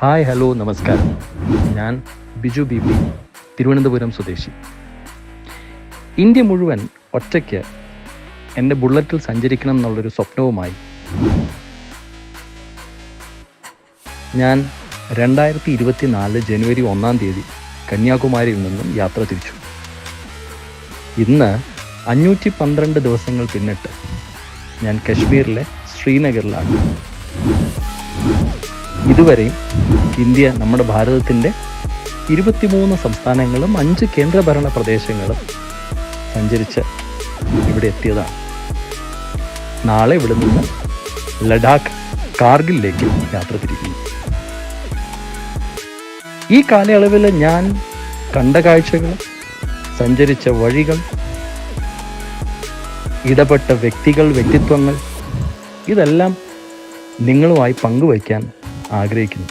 Hi hello നമസ്കാരം. ഞാൻ Biju B P, Thiruvananthapuram സ്വദേശി. ഇന്ത്യ മുഴുവൻ ഒറ്റയ്ക്ക് എൻ്റെ ബുള്ളറ്റിൽ സഞ്ചരിക്കണം എന്നുള്ളൊരു സ്വപ്നവുമായി ഞാൻ 2024 ജനുവരി 1 തീയതി കന്യാകുമാരിയിൽ നിന്നും യാത്ര തിരിച്ചു. ഇന്ന് 512 ദിവസങ്ങൾ പിന്നിട്ട് ഞാൻ കശ്മീരിലെ ശ്രീനഗറിലാണ്. ഇതുവരെയും ഇന്ത്യ നമ്മുടെ ഭാരതത്തിൻ്റെ 23 സംസ്ഥാനങ്ങളും 5 കേന്ദ്രഭരണ പ്രദേശങ്ങളും സഞ്ചരിച്ച് ഇവിടെ എത്തിയതാണ്. നാളെ ഇവിടെ നിന്ന് ലഡാക്ക് കാർഗിലിലേക്ക് യാത്ര തിരിക്കുന്നു. ഈ കാലയളവിൽ ഞാൻ കണ്ട കാഴ്ചകൾ, സഞ്ചരിച്ച വഴികൾ, ഇടപെട്ട വ്യക്തികൾ, വ്യക്തിത്വങ്ങൾ, ഇതെല്ലാം നിങ്ങളുമായി പങ്കുവയ്ക്കാൻ ആഗ്രഹിക്കുന്നു.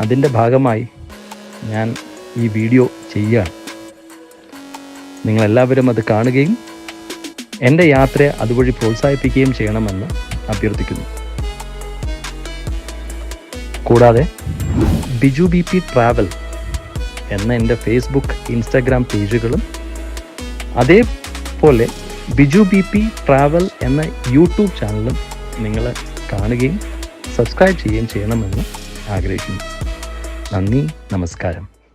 അതിൻ്റെ ഭാഗമായി ഞാൻ ഈ വീഡിയോ ചെയ്യുകയാണ്. നിങ്ങളെല്ലാവരും അത് കാണുകയും എൻ്റെ യാത്രയെ അതുവഴി പ്രോത്സാഹിപ്പിക്കുകയും ചെയ്യണമെന്ന് അഭ്യർത്ഥിക്കുന്നു. കൂടാതെ ബിജു ബി പി ട്രാവൽ എന്ന എൻ്റെ ഫേസ്ബുക്ക്, ഇൻസ്റ്റാഗ്രാം പേജുകളും അതേപോലെ ബിജു ബി പി ട്രാവൽ എന്ന യൂട്യൂബ് ചാനലും നിങ്ങൾ കാണുകയും സബ്സ്ക്രൈബ് ചെയ്യുകയും ചെയ്യണമെന്ന് ആഗ്രഹിക്കുന്നു. നന്ദി, നമസ്കാരം.